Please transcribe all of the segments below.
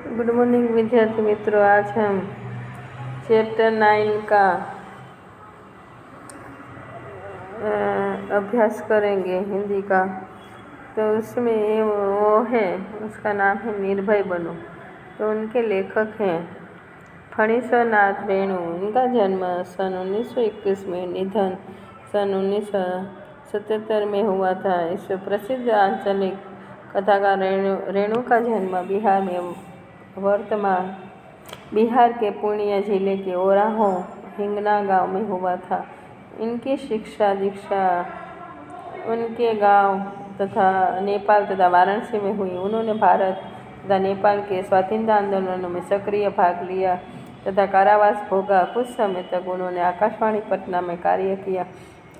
Good morning विद्यार्थी मित्रों। आज हम चैप्टर 9 का अभ्यास करेंगे हिंदी का। तो उसमें वो है, उसका नाम है निर्भय बनो। तो उनके लेखक हैं फणीश्वरनाथ रेणु। उनका जन्म सन 1921 में, निधन सन 1977 में हुआ था। इस प्रसिद्ध आंचलिक कथाकार रेणु का जन्म बिहार में वर्तमान बिहार के पूर्णिया जिले के ओराहो हिंगना गांव में हुआ था। इनकी शिक्षा दीक्षा उनके गांव तथा नेपाल तथा वाराणसी में हुई। उन्होंने भारत तथा नेपाल के स्वाधीनता आंदोलनों में सक्रिय भाग लिया तथा कारावास भोगा। कुछ समय तक उन्होंने आकाशवाणी पटना में कार्य किया।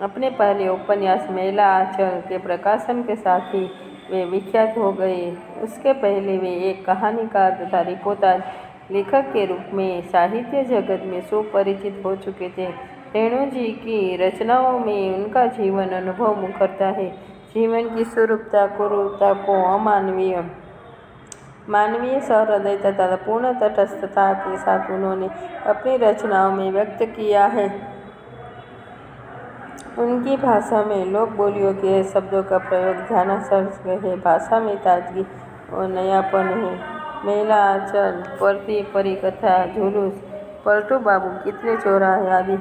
अपने पहले उपन्यास मेला आंचल के प्रकाशन के साथ ही वे विख्यात हो गए। उसके पहले वे एक कहानीकार तथा रिपोर्टर लेखक के रूप में साहित्य जगत में सुपरिचित हो चुके थे। रेणु जी की रचनाओं में उनका जीवन अनुभव मुखरता है। जीवन की स्वरूपता क्रूरता को अमानवीय मानवीय सहृदय तथा पूर्ण तटस्थता के साथ उन्होंने अपनी रचनाओं में व्यक्त किया है। उनकी भाषा में लोक बोलियों के शब्दों का प्रयोग ध्यानाकर्षक है। भाषा में ताजगी और नयापन है। मेला आंचल, परती परिकथा, जुलूस, पलटू बाबू, कितने चौराहे आदि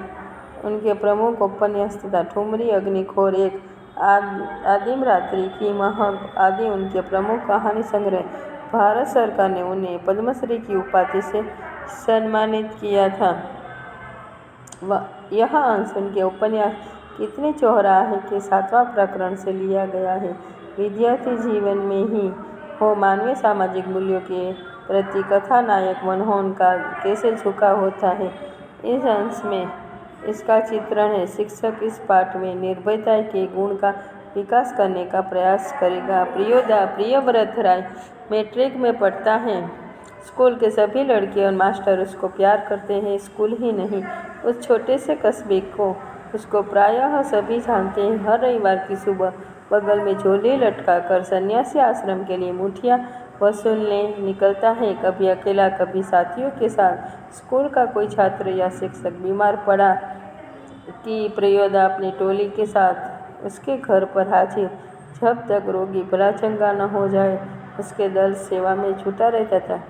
उनके प्रमुख उपन्यास तथा ठुमरी, अग्निखोर, एक आदिम रात्रि की महक आदि उनके प्रमुख कहानी संग्रह। भारत सरकार ने उन्हें पद्मश्री की उपाधि से सम्मानित किया था। यह अंश उनके उपन्यास कितने चौराहे के 7वां प्रकरण से लिया गया है। विद्यार्थी जीवन में ही हो मानवीय सामाजिक मूल्यों के प्रति कथानायक मनमोहन का कैसे झुकाव होता है, इस अंश में इसका चित्रण है। शिक्षक इस पाठ में निर्भयता के गुण का विकास करने का प्रयास करेगा। प्रियव्रत राय मैट्रिक में पढ़ता है। स्कूल के सभी लड़के और मास्टर उसको प्यार करते हैं। स्कूल ही नहीं, उस छोटे से कस्बे को उसको प्रायः सभी जानते हैं। हर रविवार की सुबह बगल में झोली लटकाकर सन्यासी आश्रम के लिए मुठिया वसूलने निकलता है। कभी अकेला, कभी साथियों के साथ। स्कूल का कोई छात्र या शिक्षक बीमार पड़ा कि प्रियोदा अपनी टोली के साथ उसके घर पर हाजिर। जब तक रोगी भला चंगा न हो जाए, उसके दल सेवा में जुटा रहता था।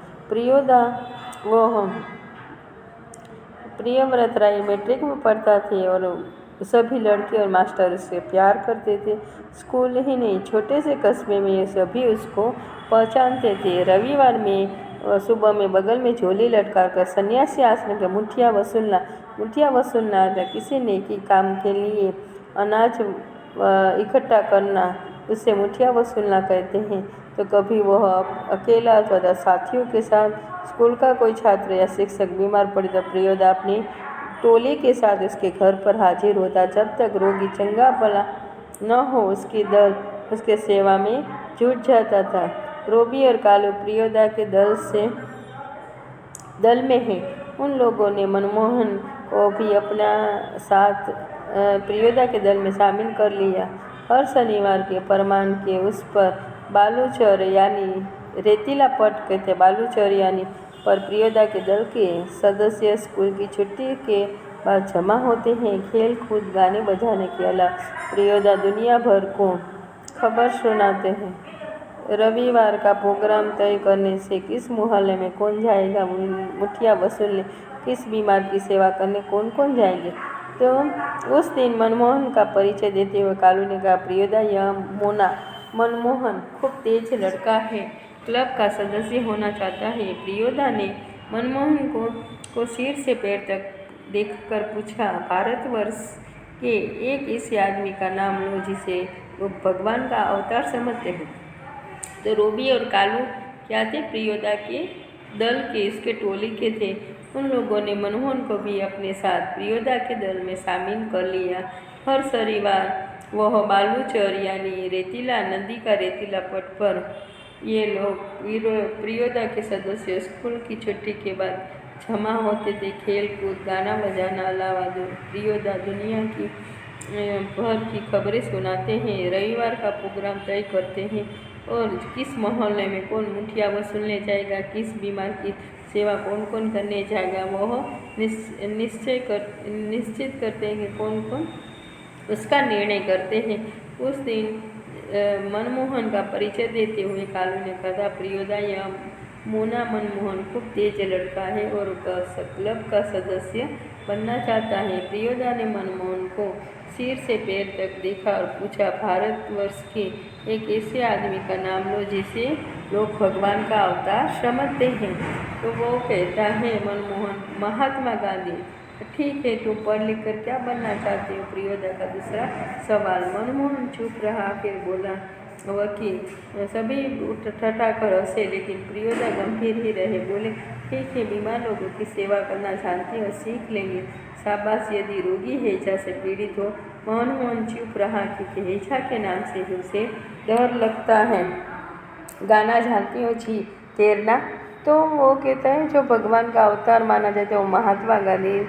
प्रियव्रत राय मैट्रिक में पढ़ता थे और सभी लड़के और मास्टर उससे प्यार करते थे। स्कूल ही नहीं, छोटे से कस्बे में सभी उसको पहचानते थे। रविवार में सुबह में बगल में झोली लटकाकर सन्यासी आश्रम के मुठिया वसूलना या किसी नेकी काम के लिए अनाज इकट्ठा करना, उससे मुठिया वसूलना कहते हैं। तो कभी वह अकेला अथवा साथियों के साथ। स्कूल का कोई छात्र या शिक्षक बीमार पड़े तो प्रियोदा अपनी टोली के साथ उसके घर पर हाजिर होता। जब तक रोगी चंगा भला न हो, उसकी दल उसके सेवा में जुट जाता था। रोबी और कालू प्रियोदा के दल में हैं। उन लोगों ने मनमोहन को भी अपना साथ प्रियोदा के दल में शामिल कर लिया। हर शनिवार के परमान के उस पर बालूचर यानी रेतीला पट कहते बालूचर पर प्रियोदा के दल के सदस्य स्कूल की छुट्टी के बाद जमा होते हैं। खेल कूद, गाने बजाने के अलावा प्रियोदा दुनिया भर को खबर सुनाते हैं। रविवार का प्रोग्राम तय करने से किस मोहल्ले में कौन जाएगा मुठिया वसूलने, किस बीमार की सेवा करने कौन कौन जाएंगे। तो उस दिन मनमोहन का परिचय देते हुए कालू ने कहा, प्रियोदा, यह मनमोहन खूब तेज लड़का है, क्लब का सदस्य होना चाहता है। प्रियोदा ने मनमोहन को सिर से पैर तक देखकर पूछा, भारतवर्ष के एक ऐसे आदमी का नाम लो जिसे लोग भगवान का अवतार समझते हैं। तो रोबी और कालू क्या थे? प्रियोदा के दल के, इसके टोली के थे। उन लोगों ने मनमोहन को भी अपने साथ प्रियोदा के दल में शामिल कर लिया। हर शनिवार वह बालूचर यानी रेतीला नदी का रेतीला पट पर ये लोग प्रियोदा के सदस्य स्कूल की छुट्टी के बाद जमा होते थे। खेल कूद, गाना बजाना अलावा प्रियोदा दुनिया की भर की खबरें सुनाते हैं। रविवार का प्रोग्राम तय करते हैं। और किस मोहल्ले में कौन मुठिया वसूलने जाएगा, किस बीमार की सेवा कौन कौन करने जाएगा, वह निश्चित करते हैं कि कौन कौन उसका निर्णय करते हैं। उस दिन मनमोहन का परिचय देते हुए कालू ने कहा, प्रियोदा, यह मोना मनमोहन खूब तेज लड़का है और क्लब का सदस्य बनना चाहता है। प्रियोदा ने मनमोहन को सिर से पैर तक देखा और पूछा, भारतवर्ष के एक ऐसे आदमी का नाम लो जिसे लोग भगवान का अवतार समझते हैं। तो वो कहता है मनमोहन, महात्मा गांधी। ठीक है, तुम पढ़ लिख कर क्या बनना चाहते हो? प्रियोदा का दूसरा सवाल। मनमोहन चुप रहा, फिर बोला, वकील। सभी ठट्ठा कर हंसे, लेकिन प्रियोदा गंभीर ही रहे। बोले, ठीक है, बीमार लोगों की सेवा करना जानती हो, सीख लेंगे। शाबाश, यदि रोगी हैजा से पीड़ित हो। मनमोहन चुप रहा क्योंकि हैजा के नाम से ही उसे डर लगता है। गाना जानती हो? जी। तैरना? तो वो कहता है जो भगवान का अवतार माना जाता है वो महात्मा गांधी।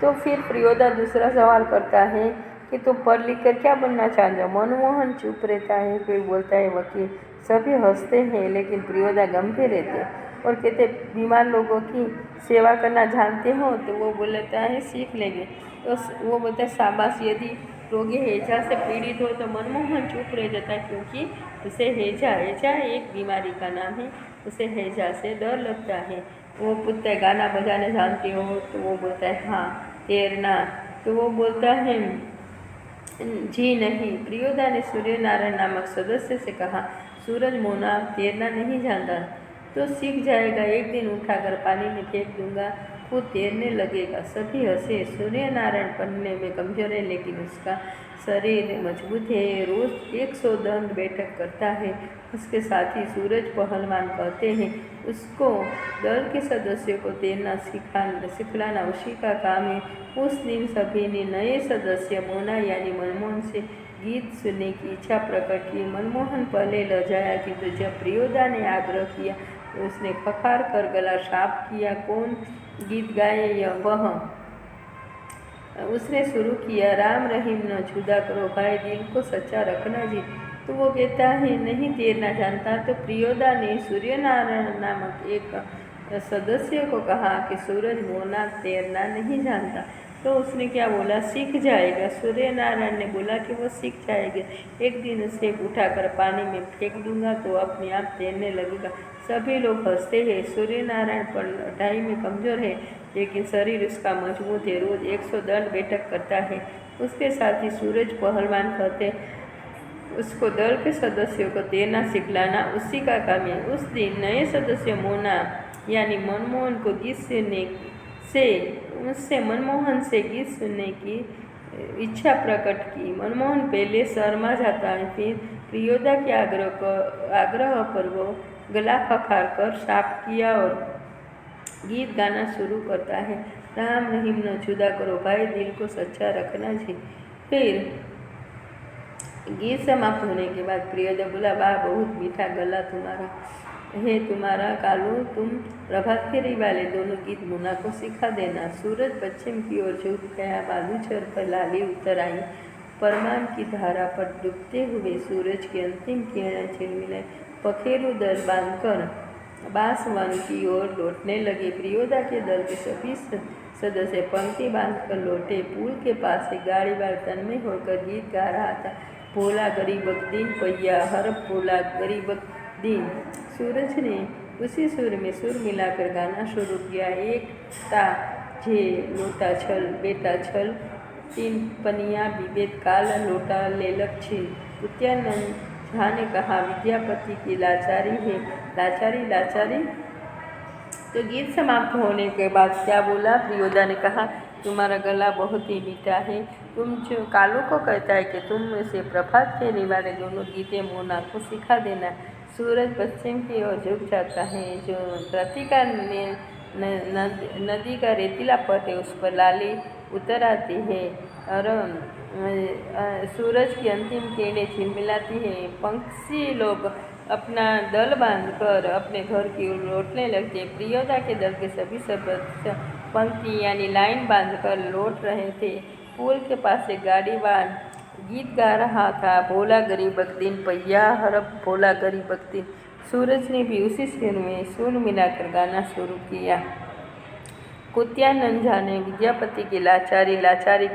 तो फिर प्रियोदा दूसरा सवाल करता है कि तुम पढ़ लिख कर क्या बनना चाहते हो? मनमोहन चुप रहता है, फिर बोलता है, वकील। सभी हंसते हैं, लेकिन प्रियोदा गंभीर रहते और कहते, बीमार लोगों की सेवा करना जानते हो? तो वो बोलता है, सीख लेंगे। तो वो बोलता है, शाबाश, यदि रोगी हैजा से पीड़ित हो। तो मनमोहन चुप रह जाता है क्योंकि उसे हैजा एक बीमारी का नाम है, उसे हैजा से डर लगता है। वो पूछता है, गाना बजाना जानते हो? तो वो बोलता है, हाँ। तैरना? तो वो बोलता है, जी नहीं। प्रियोदा ने सूर्य नारायण नामक सदस्य से कहा, सूरज मोना तैरना नहीं जानता तो सीख जाएगा, एक दिन उठाकर पानी में फेंक दूंगा, खुद तैरने लगेगा। सभी हंसे। सूर्य नारायण पढ़ने में कमजोर है, लेकिन उसका शरीर मजबूत है, रोज 100 दंड बैठक करता है। उसके साथी सूरज पहलवान कहते हैं, उसको दल के सदस्यों को तैरना सिखलाना उसी का काम है। उस दिन सभी ने नए सदस्य मोना यानी मनमोहन से गीत सुनने की इच्छा प्रकट की। मनमोहन पहले लजाया, किंतु जब प्रियोदा ने आग्रह किया तो उसने खखार कर गला साफ किया। कौन गीत गाए? वह उसने शुरू किया, राम रहीम न जुदा करो भाई, दिल को सच्चा रखना जी। तो वो कहता है, नहीं तैरना जानता। तो प्रियोदा ने सूर्यनारायण नामक एक सदस्य को कहा कि सूरज मोना तैरना नहीं जानता। तो उसने क्या बोला? सीख जाएगा। सूर्य नारायण ने बोला कि वो सीख जाएगा, एक दिन उसे उठाकर पानी में फेंक दूंगा तो अपने आप तैरने लगेगा। सभी लोग हंसते हैं। सूर्य नारायण पढ़ाई में कमजोर है, लेकिन शरीर उसका मजबूत है, रोज 100 दंड बैठक करता है। उसके साथ ही सूरज पहलवान कहते, उसको दल के सदस्यों को तैरना सिखलाना उसी का काम है। उस दिन नए सदस्य मोना यानी मनमोहन को गीत सुनने से उससे मनमोहन से गीत सुनने की इच्छा प्रकट की। मनमोहन पहले शर्मा जाता है, फिर प्रियोदा के आग्रह पर वो गला खखार कर साफ किया और गीत गाना शुरू करता है, राम रहीम न जुदा करो भाई, दिल को सच्चा रखना जी। फिर गीत समाप्त होने के बाद प्रियोदा बोला, वाह, बहुत मीठा गला तुम्हारा है तुम्हारा कालू, तुम प्रभात फेरी वाले दोनों गीत मुन्ना को सिखा देना। सूरज पश्चिम की ओर झुक गया, बालूचर पर लाली उतर आई। परमान की धारा पर डूबते हुए सूरज की अंतिम किरणें झिलमिलाए पखेरु दल बांधकर बांसवन की ओर लौटने लगे। प्रियोदा के दल के सभी सदस्य पंक्ति बांधकर लौटे। पुल के पास एक गाड़ी वाला तन्मय होकर गीत गा रहा था, भोला गरीबक दिन पहिया हर भोला गरीबक दिन। सूरज ने उसी सुर में सुर मिलाकर गाना शुरू किया, एक ता जे लोटा छल बेटा छल, तीन पनिया विवेद काल लोटा लेलक छिल। कुत्यानंद झा ने कहा, विद्यापति की लाचारी है, लाचारी लाचारी। तो गीत समाप्त होने के बाद क्या बोला? प्रियोदा ने कहा, तुम्हारा गला बहुत ही मीठा है। तुम जो कालू को कहता है कि तुम से प्रभात फेरी वाले दोनों गीतें मोना को सिखा देना। सूरज पश्चिम की ओर झुक जाता है, जो कृतिका में नदी का रेतीला पट है उस पर लाली उतर आती है और सूरज की अंतिम किरणें झिलमिलाती हैं। पंक्षी लोग अपना दल बांधकर अपने घर की ओर लौटने लगते। प्रियोदा के दल के सभी सदस्य पंक्ति यानी लाइन बांधकर लौट रहे थे। पुल के पास एक गीत गा रहा था, भोला गरीबक दिन पैया हरप भोला गरीबक दिन। सूरज ने भी उसी सुर में सुर मिलाकर गाना शुरू किया। कुतिया नंझा ने विद्यापति की लाचारी लाचारी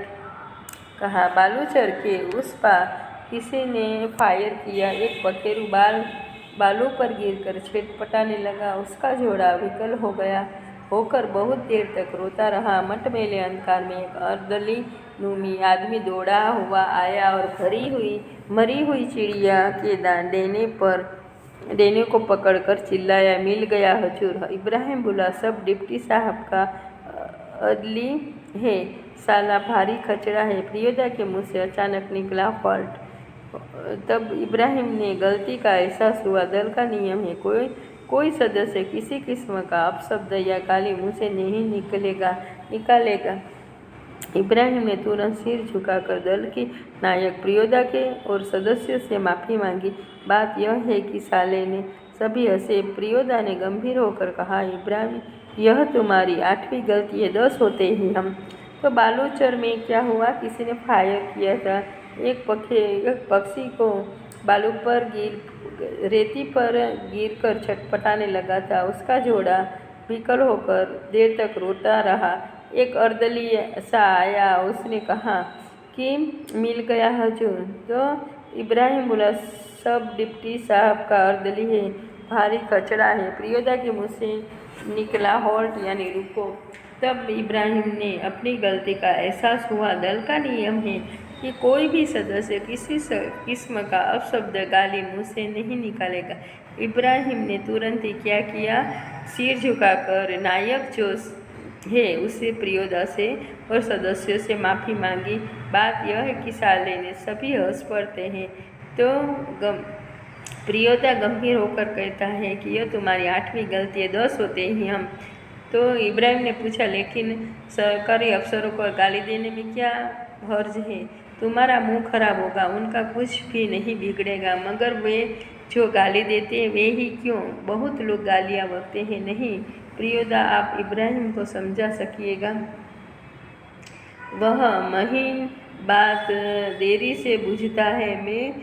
कहा। बालूचर के उस पार किसी ने फायर किया। एक पखेरु बालों पर गिरकर छटपटाने लगा। उसका जोड़ा विकल हो गया होकर बहुत देर तक रोता रहा। मटमैले अंधकार में एक अर्दली नूमी आदमी दौड़ा हुआ आया और मरी हुई चिड़िया के देने को पकड़कर चिल्लाया, मिल गया हुजूर। इब्राहिम बोला, सब डिप्टी साहब का अदली है, साला भारी खचड़ा है। प्रियदा के मुँह से अचानक निकला फॉल्ट। तब इब्राहिम ने गलती का एहसास हुआ। दल का नियम है, कोई सदस्य किसी किस्म का अपशब्द या गाली मुँह से नहीं निकालेगा। इब्राहिम ने तुरंत सिर झुकाकर दल की नायक प्रियदा के और सदस्यों से माफ़ी मांगी। बात यह है कि साले ने सभी हंसे। प्रियदा ने गंभीर होकर कहा, इब्राहिम, यह तुम्हारी 8वीं गलती है, 10 होते ही हम। तो बालूचर में क्या हुआ? किसी ने फायर किया था। एक पक्षी को रेती पर गिरकर छटपटाने लगा था। उसका जोड़ा विकल होकर देर तक रोता रहा। एक अर्दली सा आया, उसने कहा कि मिल गया हुजूर। तो इब्राहिम बोला, सब डिप्टी साहब का अर्दली है, भारी कचड़ा है। प्रियदा के मुँह से निकला हॉल्ट यानी रुको। तब इब्राहिम ने अपनी गलती का एहसास हुआ। दल का नियम है कि कोई भी सदस्य किसी किस्म का अपशब्द गाली मुँह से नहीं निकालेगा। इब्राहिम ने तुरंत ही क्या किया? सिर झुकाकर नायक जो है उससे प्रियदा से और सदस्यों से माफ़ी मांगी। बात यह है कि साले ने सभी हंस पड़ते हैं। तो प्रियदा गंभीर होकर कहता है कि यह तुम्हारी 8वीं गलती है, 10 होते ही हम। तो इब्राहिम ने पूछा, लेकिन सरकारी अफसरों को गाली देने में क्या हर्ज है? तुम्हारा मुंह खराब होगा, उनका कुछ भी नहीं बिगड़ेगा, मगर वे जो गाली देते हैं वे ही क्यों? बहुत लोग गालियाँ बकते हैं। नहीं प्रियदा, आप इब्राहिम को समझा सकिएगा। वह महीन बात देरी से बुझता है, मैं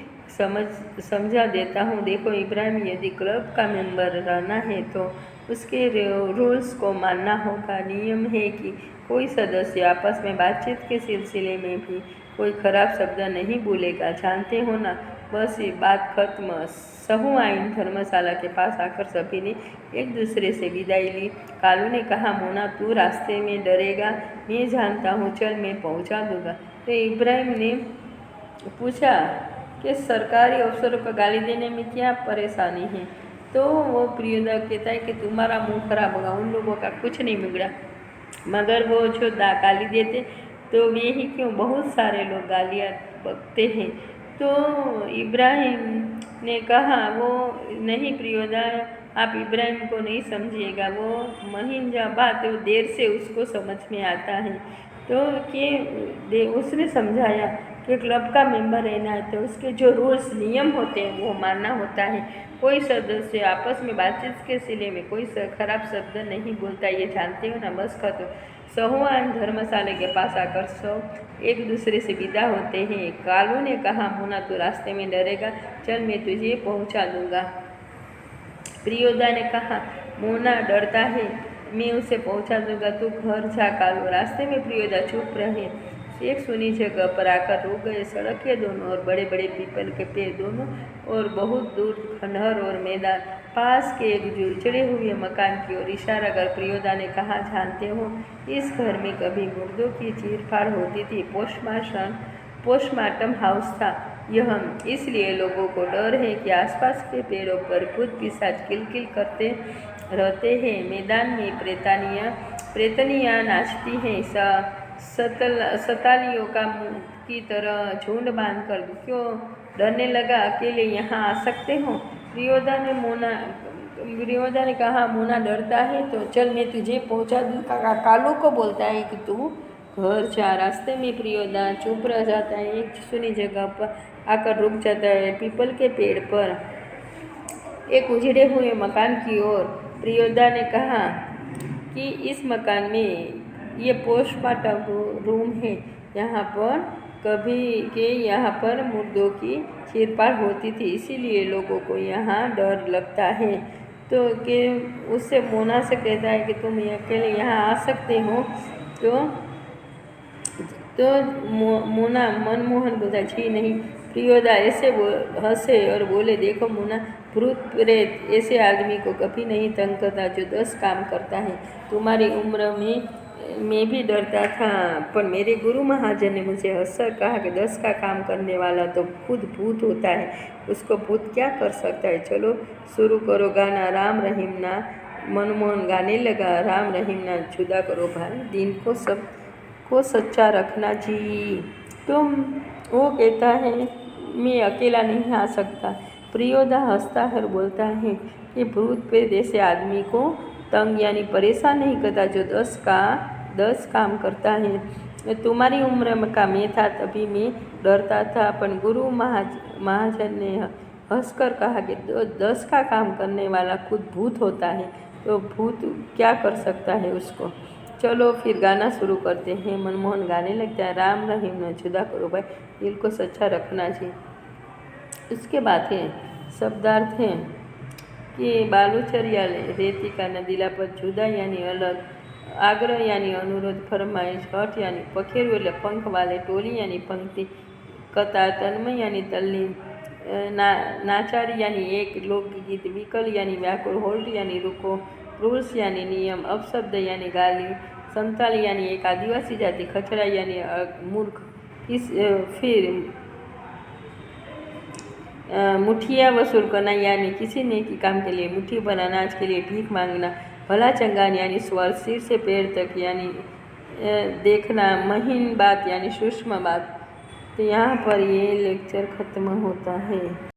समझा देता हूँ। देखो इब्राहिम, यदि क्लब का मेंबर रहना है तो उसके रूल्स को मानना होगा। नियम है कि कोई सदस्य आपस में बातचीत के सिलसिले में भी कोई खराब शब्द नहीं बोलेगा, जानते हो ना? बस ये बात खत्म। सहु आइन धर्मशाला के पास आकर सभी ने एक दूसरे से विदाई ली। कालू ने कहा, मोना तू रास्ते में डरेगा, मैं जानता हूँ, चल मैं पहुँचा दूँगा। तो इब्राहिम ने पूछा कि सरकारी अफसरों को गाली देने में क्या परेशानी है? तो वो प्रियदा कहता है कि तुम्हारा मुंह खराब होगा, उन लोगों का कुछ नहीं बिगड़ा, मगर वो जो गाली देते तो वे ही क्यों? बहुत सारे लोग गालियाँ बकते हैं। तो इब्राहिम ने कहा, वो नहीं प्रियदा, आप इब्राहिम को नहीं समझिएगा, वो महीन जा बात वो देर से उसको समझ में आता है। तो कि उसने समझाया कि क्लब का मेंबर रहना है तो उसके जो रूल्स नियम होते हैं वो मानना होता है। कोई सदस्य आपस में बातचीत के सिले में कोई खराब शब्द नहीं बोलता, ये जानते हो ना? बस खत्म। सहुआन धर्मशाला के पास आकर सब एक दूसरे से विदा होते हैं। कालू ने कहा, मोना तो रास्ते में डरेगा, चल मैं तुझे पहुंचा दूंगा। प्रियदा ने कहा, मोना डरता है, मैं उसे पहुंचा दूंगा, तू घर जा। कालू रास्ते में प्रियदा चुप रहे। एक सुनी जगह पर आकर रुक गए। सड़क के दोनों और बड़े बड़े पीपल के पेड़, दोनों और बहुत दूर खंडहर और मैदान, पास के एक जुड़े हुए मकान की ओर इशारा कर प्रियदा ने कहा, जानते हो, इस घर में कभी मुर्दों की चीरफाड़ होती थी। पोस्टमार्टम हाउस था यह, इसलिए लोगों को डर है कि आसपास के पेड़ों पर भूत पिशाच किलकिल करते रहते हैं। मैदान में प्रेतनियाँ नाचती हैं, सतालियों की तरह झुंड बांधकर। क्यों डरने लगा? अकेले यहाँ आ सकते हो? प्रियदा ने कहा, मोना डरता है तो चल मैं तुझे पहुँचा दूँगा। कालू को बोलता है कि तू घर जा। रास्ते में प्रियदा चुप रह जाता है। एक सुनी जगह पर आकर रुक जाता है, पीपल के पेड़ पर, एक उजड़े हुए मकान की ओर। प्रियदा ने कहा कि इस मकान में ये पोस्टमार्टम रूम है, यहाँ पर कभी के यहाँ पर मुर्दों की चीरफाड़ होती थी, इसीलिए लोगों को यहाँ डर लगता है। तो कि उससे मोना से कहता है कि तुम अकेले यहाँ आ सकते हो। तो मोना मनमोहन बोला, जी नहीं। प्रियोदा ऐसे हंसे और बोले, देखो मोना, भूत प्रेत ऐसे आदमी को कभी नहीं तंग करता जो 10 काम करता है। तुम्हारी उम्र में मैं भी डरता था, पर मेरे गुरु महाजन ने मुझे हंसकर कहा कि 10 का काम करने वाला तो खुद भूत होता है, उसको भूत क्या कर सकता है। चलो शुरू करो गाना, राम रहीम ना। मनमोहन गाने लगा, राम रहीम ना जुदा करो भाई, दिन को सब को सच्चा रखना जी। तुम वो कहता है मैं अकेला नहीं आ सकता। प्रियोदा हंसता है और बोलता है कि भूत प्रेत ऐसे आदमी को तंग यानी परेशान नहीं करता जो 10 काम करता है। तुम्हारी उम्र का मैं था तभी मैं डरता था, पर गुरु महाजन ने हंसकर कहा कि 10 का काम करने वाला खुद भूत होता है, तो भूत क्या कर सकता है उसको। चलो फिर गाना शुरू करते हैं। मनमोहन गाने लगता है, राम रहीम न जुदा करो भाई, दिल को सच्चा रखना जी। इसके बाद है शब्दार्थ है कि बालूचर या रेती का नदीला पर जुदा यानी अलग, आग्रह यानी अनुरोध, फरमाइश, हट यानी पखेरु એટલે पंख वाले, टोली यानी पंक्ति, कतार, तन्मय यानी तल्लीन, नाचारी यानी एक, लोकगीत, विकल यानी व्याकुल, होल्ट यानी रुको, रूल्स यानी नियम, अपशब्द यानी गाली, संताली यानी एक आदिवासी जाति, खचरा यानी मूर्ख। फिर मुठिया वसूल करना यानी किसी नेकी काम के लिए मुट्ठी भर अनाज के लिए भीख मांगना, भला चंगान यानी स्वर सिर से पैर तक यानी देखना, महीन बात यानी सूक्ष्म बात। तो यहाँ पर ये लेक्चर ख़त्म होता है।